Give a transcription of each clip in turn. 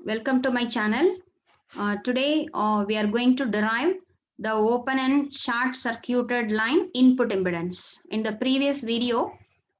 Welcome to my channel. Today we are going to derive the open and short circuited line input impedance. In the previous video,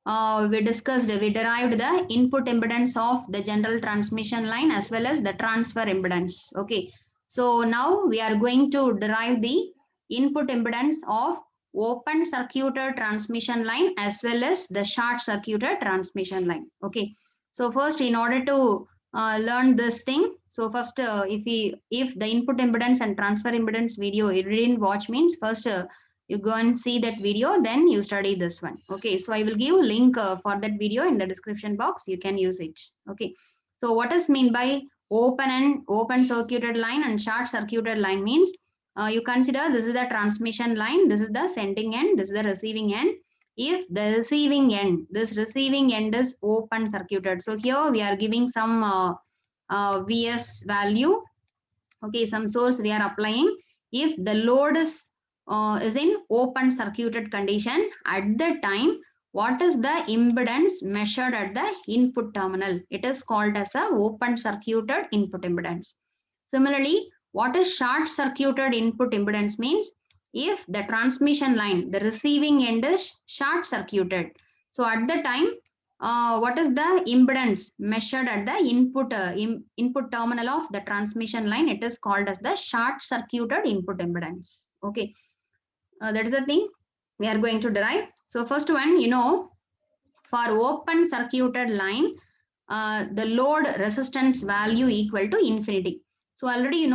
we derived the input impedance of the general transmission line as well as the transfer impedance. Okay, so now we are going to derive the input impedance of open circuited transmission line as well as the short circuited transmission line. Okay, so first in order to learn this thing, so first if the input impedance and transfer impedance video you didn't watch means first you go and see that video, then you study this one. Okay, so I will give link for that video in the description box, you can use it. Okay, so what is mean by open circuited line and short circuited line means you consider this is the transmission line, this is the sending end, this is the receiving end. If the receiving end, this receiving end is open circuited, so here we are giving some vs value. Okay, some source we are applying. If the load is in open circuited condition, at the time what is the impedance measured at the input terminal, it is called as a open circuited input impedance. Similarly, what is short circuited input impedance means if the transmission line, the receiving end is short circuited, so at the time what is the impedance measured at the input terminal of the transmission line, it is called as the short circuited input impedance. Okay, that is the thing we are going to derive. So first one, for open circuited line, the load resistance value equal to infinity. So already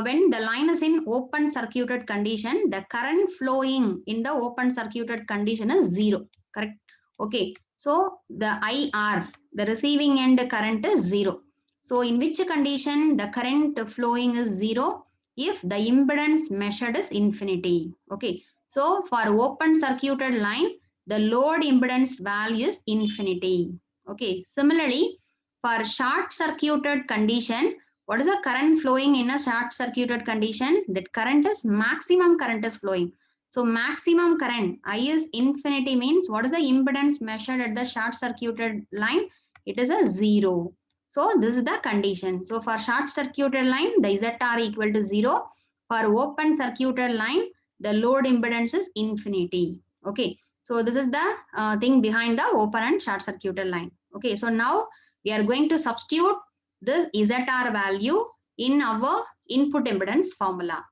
when the line is in open circuited condition, the current flowing in the open circuited condition is zero, correct? Okay, so the IR, the receiving end current is zero. So in which condition the current flowing is zero? If the impedance measured is infinity. Okay, so for open circuited line, the load impedance value is infinity. Okay, similarly, for short circuited condition, what is the current flowing in a short circuited condition? That current is maximum current is flowing. So maximum current, I is infinity means what is the impedance measured at the short circuited line? It is a zero. So this is the condition. So for short circuited line, the ZR equal to zero. For open circuited line, the load impedance is infinity. Okay, so this is the thing behind the open and short circuited line. Okay, so now we are going to substitute this ZR value in our input impedance formula.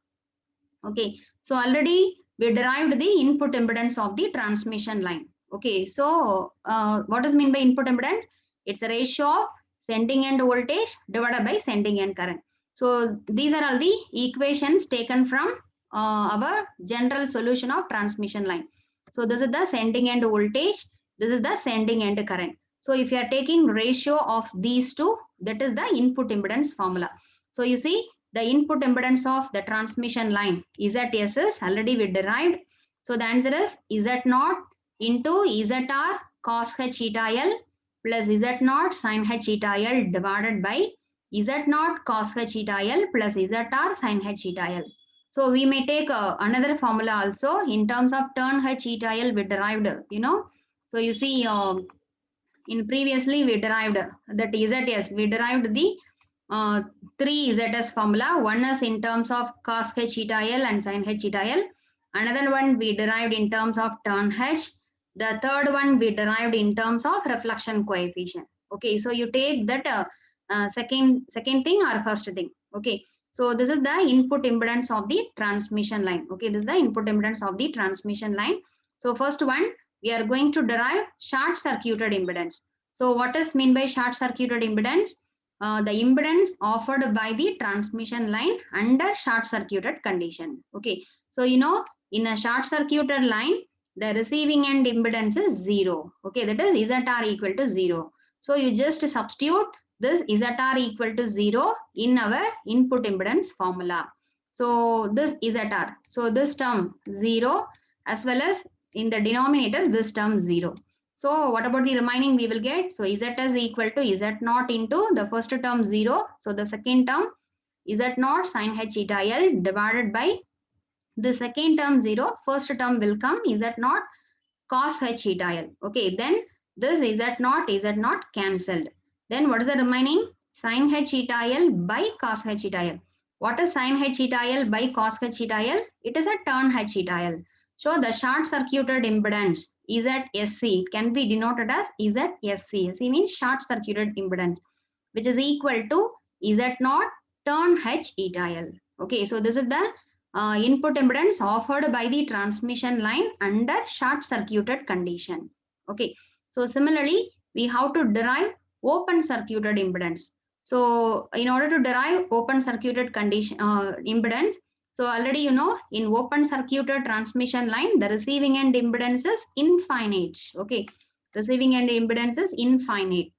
Okay, so already we derived the input impedance of the transmission line. Okay, so what does mean by input impedance? It's a ratio of sending end voltage divided by sending end current. So these are all the equations taken from our general solution of transmission line. So this is the sending end voltage, this is the sending end current. So if you are taking ratio of these two, that is the input impedance formula. So you see the input impedance of the transmission line ZS is already we derived. So the answer is Z0 into ZR cos h eta L plus Z0 sin h eta L divided by Z0 cos h eta L plus ZR sin h eta L. So we may take another formula also in terms of turn h eta L we derived, So you see in previously we derived that ZS, we derived the three ZS formula. One is in terms of cos h eta L and sin h eta L. Another one we derived in terms of turn h. The third one we derived in terms of reflection coefficient. Okay, so you take that second thing or first thing. Okay, so this is the input impedance of the transmission line. Okay, this is the input impedance of the transmission line. So first one, we are going to derive short circuited impedance. So what is mean by short circuited impedance? The impedance offered by the transmission line under short circuited condition. Okay, so in a short circuited line, the receiving end impedance is zero. Okay, that is ZR equal to zero. So you just substitute this ZR equal to zero in our input impedance formula. So this ZR, so this term zero as well as in the denominator this term zero. So what about the remaining we will get? So Z is equal to Z0 into the first term 0. So the second term Z0 sin h eta L divided by the second term 0. First term will come Z0 cos h eta L. Okay, then this Z0 cancelled. Then what is the remaining? sin h eta L by cos h eta L. What is sin h eta L by cos h eta L? It is a tan h eta L. So the short circuited impedance ZSC, it can be denoted as ZSC. SC means short circuited impedance, which is equal to Z0 tan h eta L. Okay, so this is the input impedance offered by the transmission line under short circuited condition. Okay, so similarly, we have to derive open circuited impedance. So in order to derive open circuited condition impedance, so already you know in open circuited transmission line, the receiving end impedance is infinite. Okay, receiving end impedance is infinite.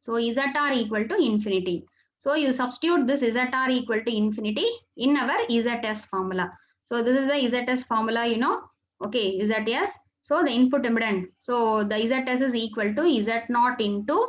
So ZR equal to infinity. So you substitute this ZR equal to infinity in our ZS formula. So this is the ZS formula, you know. Okay, ZS. So the input impedance. So the ZS is equal to Z0 into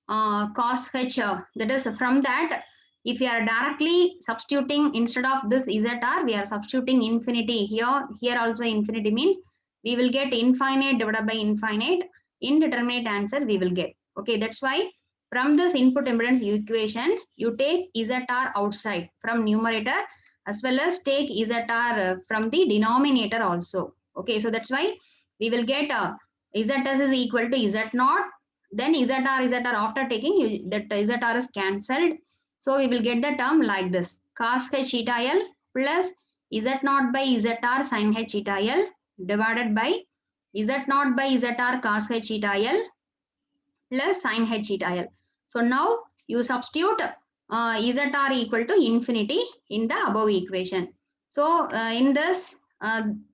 cos h. That is from that. If you are directly substituting instead of this ZR, we are substituting infinity here. Here also infinity means we will get infinite divided by infinite. Indeterminate answer we will get. Okay, that's why from this input impedance equation, you take ZR outside from numerator as well as take ZR from the denominator also. Okay, so that's why we will get ZS is equal to Z0. Then ZR after taking that ZR is cancelled. So we will get the term like this. Cos h eta L plus Z0 by ZR sin h eta L divided by Z0 by ZR cos h eta L plus sin h eta L. So now you substitute ZR equal to infinity in the above equation. So in this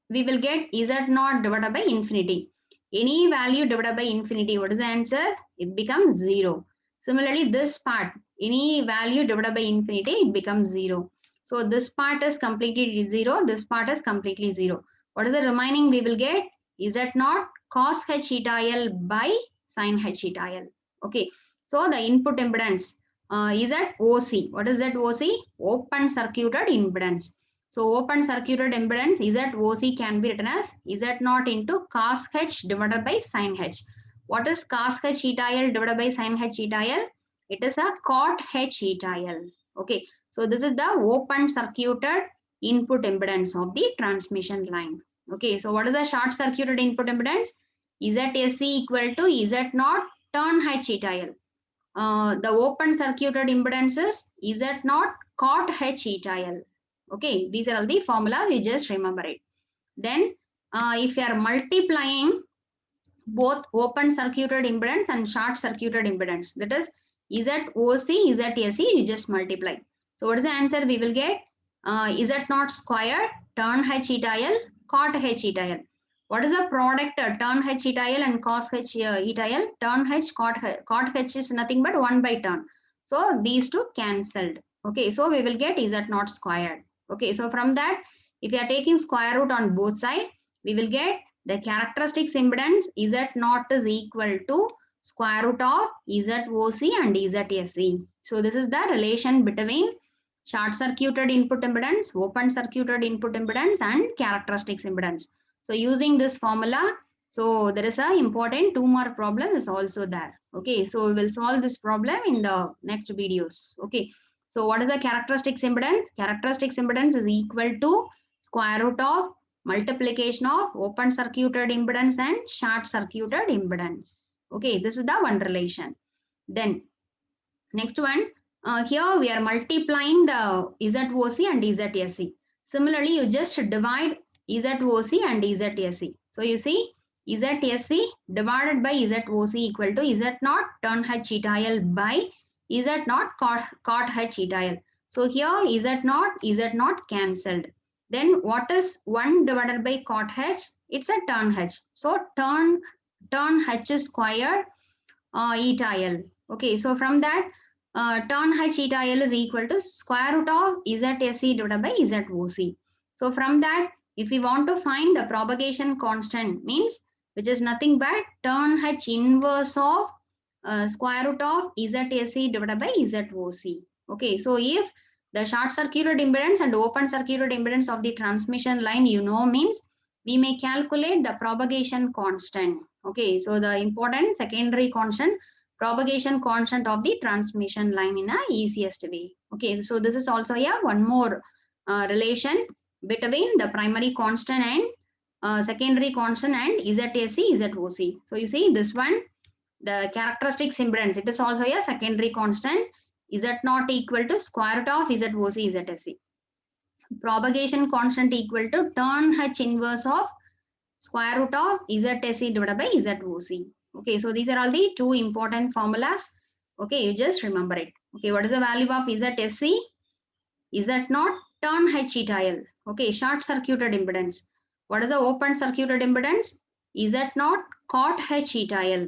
we will get Z0 divided by infinity. Any value divided by infinity, what is the answer? It becomes 0. Similarly, this part, any value divided by infinity, it becomes 0. So this part is completely 0. This part is completely 0. What is the remaining we will get? Z0 cos h eta L by sin h eta L. Okay. So the input impedance is at OC. What is that OC? Open circuited impedance. So open circuited impedance is at OC can be written as Z0 into cos h divided by sin h. What is cos h eta L divided by sin h eta L? It is a cot h eta L. Okay. So this is the open circuited input impedance of the transmission line. Okay. So what is the short circuited input impedance? ZSC equal to Z0 tan h eta L. The open circuited impedance is Z0 cot h eta L. Okay, these are all the formulas, you just remember it. Then if you are multiplying both open circuited impedance and short circuited impedance, that is ZOC, ZSC, you just multiply. So what is the answer we will get? Z0 square tan h eta L cot h eta L. What is the product tan h eta L and cos h eta L? Tan h cot h is nothing but 1 by tan. So these two cancelled. Okay, so we will get Z0 squared. Okay, so from that, if you are taking square root on both sides, we will get the characteristics impedance Z0 is equal to square root of ZOC and ZSC. So this is the relation between short circuited input impedance, open circuited input impedance and characteristics impedance. So using this formula, so there is a important 2-mark problem is also there. Okay, so we will solve this problem in the next videos. Okay. So what is the characteristics impedance? Characteristics impedance is equal to square root of multiplication of open circuited impedance and short circuited impedance. Okay, this is the one relation. Then next one, here we are multiplying the ZOC and ZSC. Similarly, you just divide ZOC and ZSC. So you see ZSC divided by ZOC equal to Z0 tan h eta L by Z0 cot h eta L. So here Z0 cancelled. Then what is 1 divided by cot h? It's a tan h. So tan h squared eta L. Okay, so from that tan h eta L is equal to square root of ZSC divided by ZOC. So from that, if we want to find the propagation constant, means which is nothing but tan h inverse of square root of ZSC divided by ZOC. Okay, so if the short circuited impedance and open circuited impedance of the transmission line you know means we may calculate the propagation constant. Okay, so the important secondary constant propagation constant of the transmission line in a easiest way. Okay, so this is also one more relation between the primary constant and secondary constant and ZSC, ZOC. So you see this one, the characteristics impedance, it is also a secondary constant, Z not equal to square root of ZOC, ZSC. Propagation constant equal to tan H inverse of square root of ZSC divided by ZOC. Okay, so these are all the two important formulas. Okay, you just remember it. Okay, what is the value of ZSC? Z not tan H eta L. Okay, short circuited impedance. What is the open circuited impedance? Z not cot H eta L.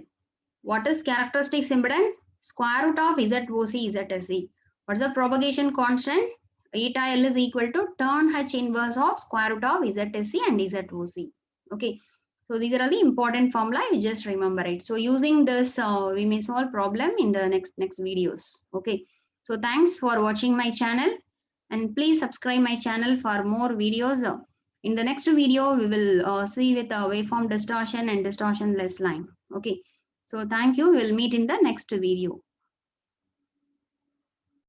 What is characteristics impedance? Square root of ZOC, ZSC. What is the propagation constant? Eta L is equal to tan H inverse of square root of ZSC and ZOC. Okay, so these are all the important formula. You just remember it. So using this, we may solve problem in the next videos. Okay, so thanks for watching my channel, and please subscribe my channel for more videos. In the next video, we will see with waveform distortion and distortionless line. Okay, so thank you. We'll meet in the next video.